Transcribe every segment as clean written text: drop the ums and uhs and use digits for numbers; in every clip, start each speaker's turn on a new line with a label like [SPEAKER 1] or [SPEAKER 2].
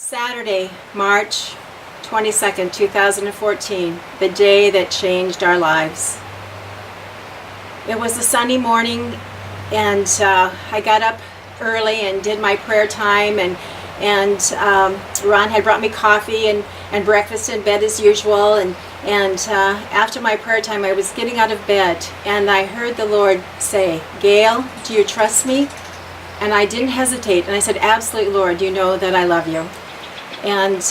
[SPEAKER 1] Saturday, March 22nd, 2014, the day that changed our lives. It was a Sunday morning, and I got up early and did my prayer time, and Ron had brought me coffee and breakfast in bed as usual, and after my prayer time I was getting out of bed, and I heard the Lord say, "Gail, do you trust me?" And I didn't hesitate, and I said, "Absolutely, Lord, you know that I love you." And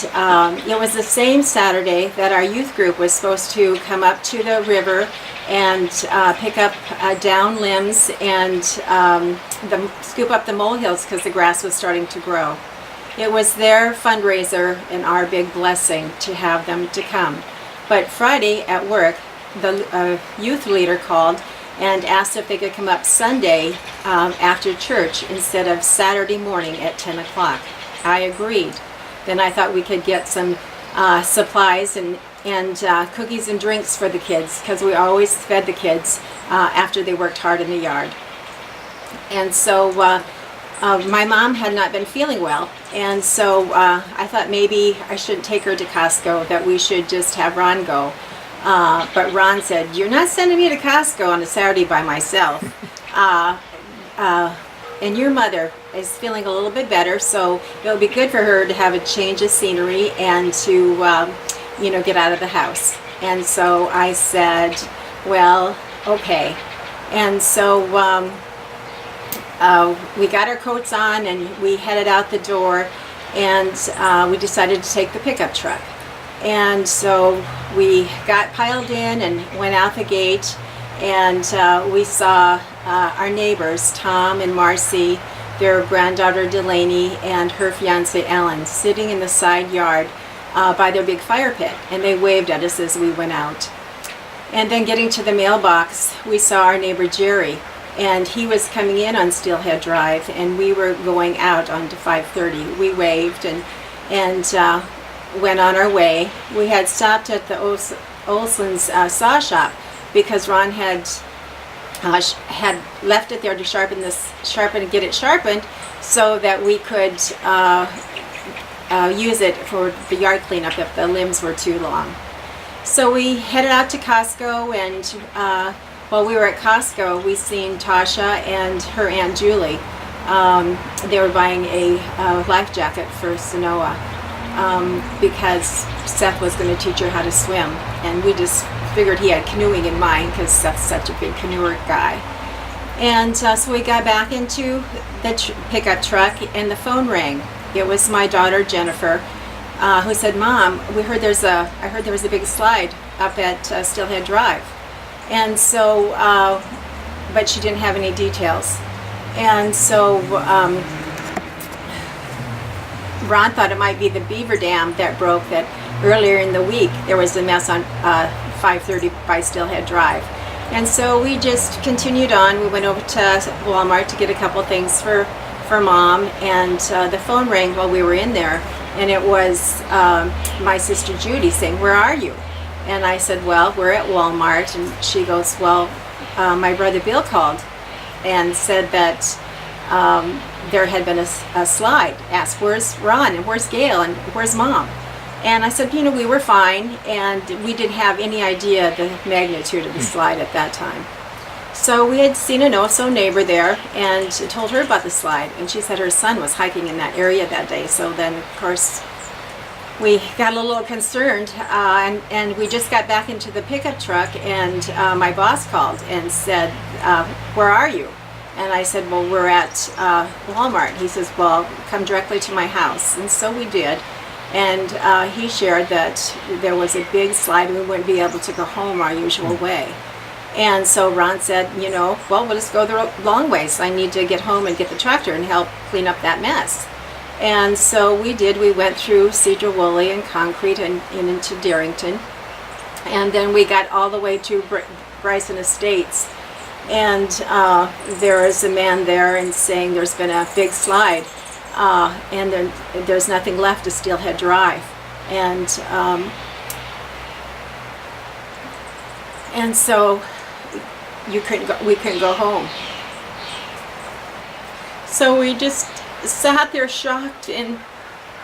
[SPEAKER 1] it was the same Saturday that our youth group was supposed to come up to the river and pick up down limbs and scoop up the molehills because the grass was starting to grow. It was their fundraiser and our big blessing to have them to come. But Friday at work, the youth leader called and asked if they could come up Sunday after church instead of Saturday morning at 10 o'clock. I agreed. Then I thought we could get some supplies and cookies and drinks for the kids, because we always fed the kids after they worked hard in the yard. And so my mom had not been feeling well, and so I thought maybe I shouldn't take her to Costco, that we should just have Ron go. But Ron said, "You're not sending me to Costco on a Saturday by myself. And your mother is feeling a little bit better, so it'll be good for her to have a change of scenery and to, get out of the house." And so I said, "Well, okay." And so we got our coats on and we headed out the door, and we decided to take the pickup truck. And so we got piled in and went out the gate, and we saw our neighbors, Tom and Marcy, their granddaughter Delaney, and her fiance Alan, sitting in the side yard by their big fire pit, and they waved at us as we went out. And then getting to the mailbox, we saw our neighbor Jerry, and he was coming in on Steelhead Drive, and we were going out onto 530. We waved and went on our way. We had stopped at the Olson's saw shop because Ron had left it there to sharpen and get it sharpened, so that we could use it for the yard cleanup if the limbs were too long. So we headed out to Costco, and while we were at Costco, we seen Tasha and her Aunt Julie. They were buying a life jacket for Sanoa because Seth was going to teach her how to swim, and we just figured he had canoeing in mind because Seth's such a big canoer guy. And so we got back into the pickup truck, and the phone rang. It was my daughter Jennifer, who said, "Mom, I heard there was a big slide up at Steelhead Drive." And so, but she didn't have any details. And so Ron thought it might be the beaver dam that broke, that earlier in the week there was a mess on 530 by Steelhead Drive. And so we just continued on. We went over to Walmart to get a couple things for Mom, and the phone rang while we were in there, and it was my sister Judy saying, "Where are you?" And I said, "Well, we're at Walmart." And she goes, "Well, my brother Bill called and said that there had been a slide. Asked, 'Where's Ron, and where's Gail, and where's Mom?'" And I said, we were fine, and we didn't have any idea the magnitude of the slide at that time. So we had seen an also neighbor there and told her about the slide, and she said her son was hiking in that area that day. So then, of course, we got a little concerned, and we just got back into the pickup truck, and my boss called and said, "Where are you?" And I said, "Well, we're at Walmart." He says, "Well, come directly to my house." And so we did. And he shared that there was a big slide and we wouldn't be able to go home our usual way. And so Ron said, "Well, we'll just go the long way. So I need to get home and get the tractor and help clean up that mess." And so we did. We went through Cedar Woolley and Concrete and into Darrington. And then we got all the way to Bryson Estates. And there is a man there and saying there's been a big slide. And then there's nothing left of Steelhead Drive, and so we couldn't go home. So we just sat there shocked and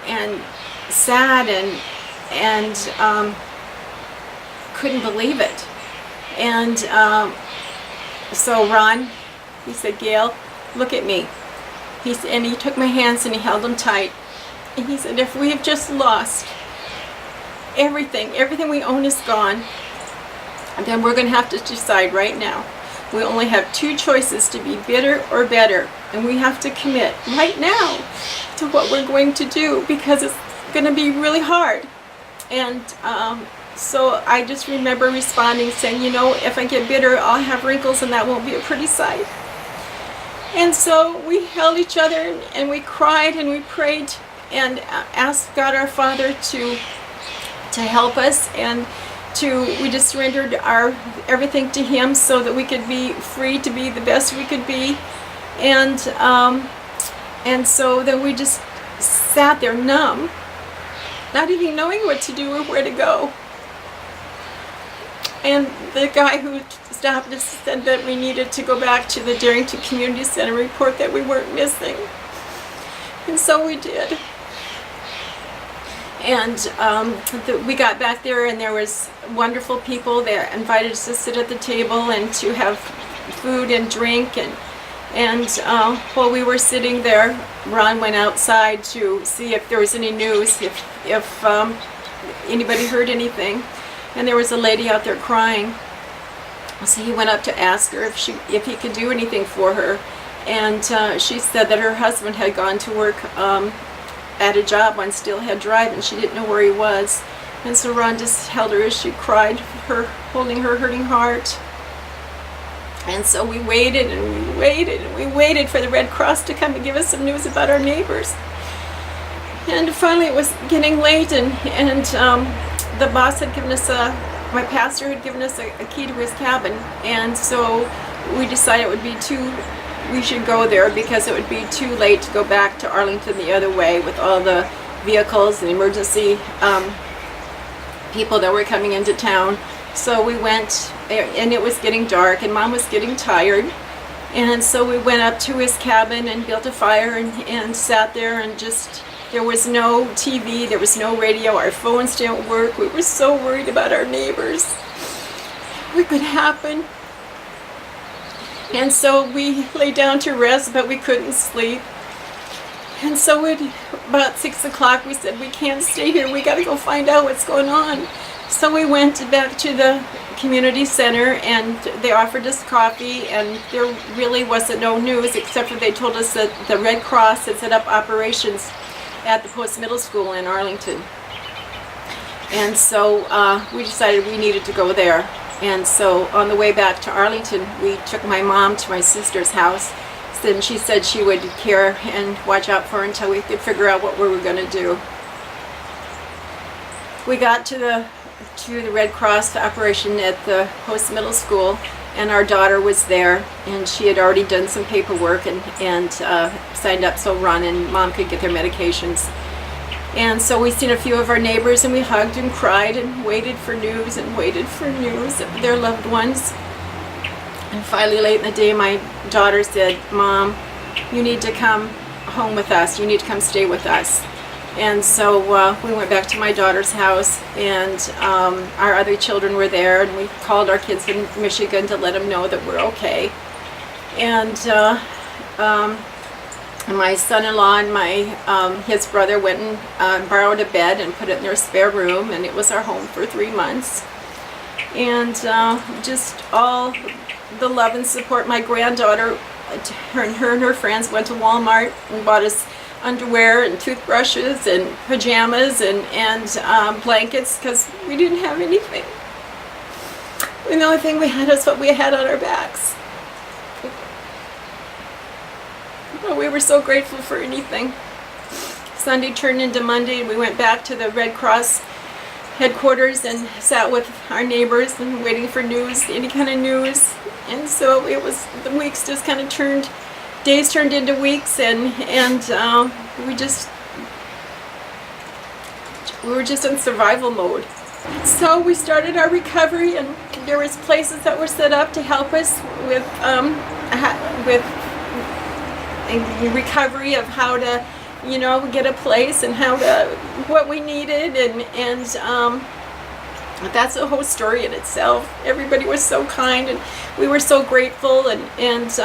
[SPEAKER 1] and sad and couldn't believe it. And so Ron, he said, "Gail, look at me." And he took my hands and he held them tight. And he said, "If we have just lost everything we own is gone, then we're going to have to decide right now. We only have two choices, to be bitter or better. And we have to commit right now to what we're going to do, because it's going to be really hard." And so I just remember responding, saying, "If I get bitter, I'll have wrinkles and that won't be a pretty sight." And so we held each other and we cried and we prayed and asked God our Father to help us, and we just surrendered everything to Him so that we could be free to be the best we could be. And so then we just sat there numb, not even knowing what to do or where to go. And the guy who stopped us said that we needed to go back to the Darrington Community Center and report that we weren't missing. And so we did. And we got back there, and there was wonderful people that invited us to sit at the table and to have food and drink. And while we were sitting there, Ron went outside to see if there was any news, if anybody heard anything. And there was a lady out there crying. So he went up to ask her if he could do anything for her. And she said that her husband had gone to work at a job on Steelhead Drive, and she didn't know where he was. And so Ron just held her as she cried, holding her hurting heart. And so we waited and we waited and we waited for the Red Cross to come and give us some news about our neighbors. And finally it was getting late, and the boss had given us my pastor had given us a key to his cabin. And so we decided we should go there because it would be too late to go back to Arlington the other way with all the vehicles and emergency people that were coming into town. So we went, and it was getting dark and Mom was getting tired. And so we went up to his cabin and built a fire and sat there, and just, there was no TV, there was no radio, our phones didn't work. We were so worried about our neighbors. What could happen? And so we lay down to rest, but we couldn't sleep. And so about 6 o'clock we said, we can't stay here, we gotta go find out what's going on. So we went back to the community center, and they offered us coffee, and there really wasn't no news except for they told us that the Red Cross had set up operations at the post-middle school in Arlington. And so we decided we needed to go there. And so on the way back to Arlington, we took my mom to my sister's house, and she said she would care and watch out for her until we could figure out what we were going to do. We got to the Red Cross operation at the post-middle school, and our daughter was there, and she had already done some paperwork and signed up so Ron and Mom could get their medications. And so we seen a few of our neighbors, and we hugged and cried and waited for news of their loved ones. And finally, late in the day, my daughter said, "Mom, you need to come home with us. You need to come stay with us." And so we went back to my daughter's house, and our other children were there, and we called our kids in Michigan to let them know that we're okay. And my son-in-law and his brother went and borrowed a bed and put it in their spare room, and it was our home for 3 months. And just all the love and support. My granddaughter, her and her friends went to Walmart and bought us underwear and toothbrushes and pajamas and blankets, because we didn't have anything. And the only thing we had is what we had on our backs. But we were so grateful for anything. Sunday turned into Monday, and we went back to the Red Cross headquarters and sat with our neighbors and waiting for news, any kind of news. And so it was, the weeks just kind of days turned into weeks, and we were just in survival mode. So we started our recovery, and there was places that were set up to help us with recovery of how to get a place and how what we needed, and that's a whole story in itself. Everybody was so kind, and we were so grateful, and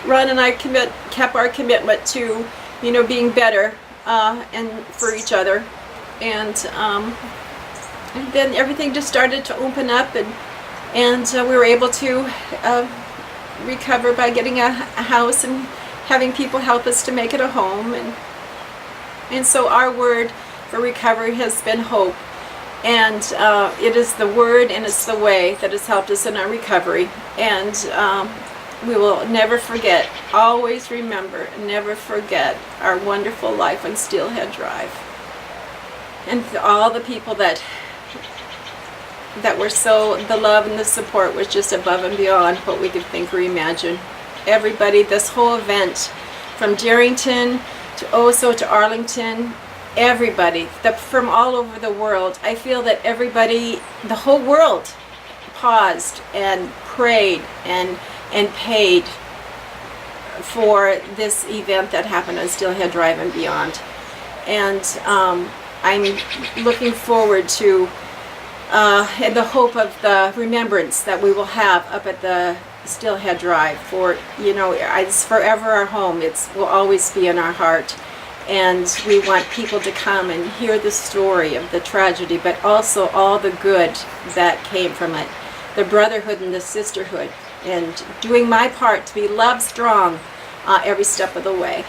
[SPEAKER 1] Ron and I kept our commitment to, being better and for each other, and then everything just started to open up, and we were able to recover by getting a house and having people help us to make it a home, and so our word for recovery has been hope. And it is the word and it's the way that has helped us in our recovery. And we will never forget, always remember, never forget our wonderful life on Steelhead Drive. And all the people that were the love and the support was just above and beyond what we could think or imagine. Everybody, this whole event, from Darrington to Oso to Arlington, everybody from all over the world, I feel that everybody, the whole world, paused and prayed and paid for this event that happened on Steelhead Drive and beyond. And I'm looking forward to and the hope of the remembrance that we will have up at the Steelhead Drive. For it's forever our home. It will always be in our heart. And we want people to come and hear the story of the tragedy, but also all the good that came from it. The brotherhood and the sisterhood, and doing my part to be love strong every step of the way.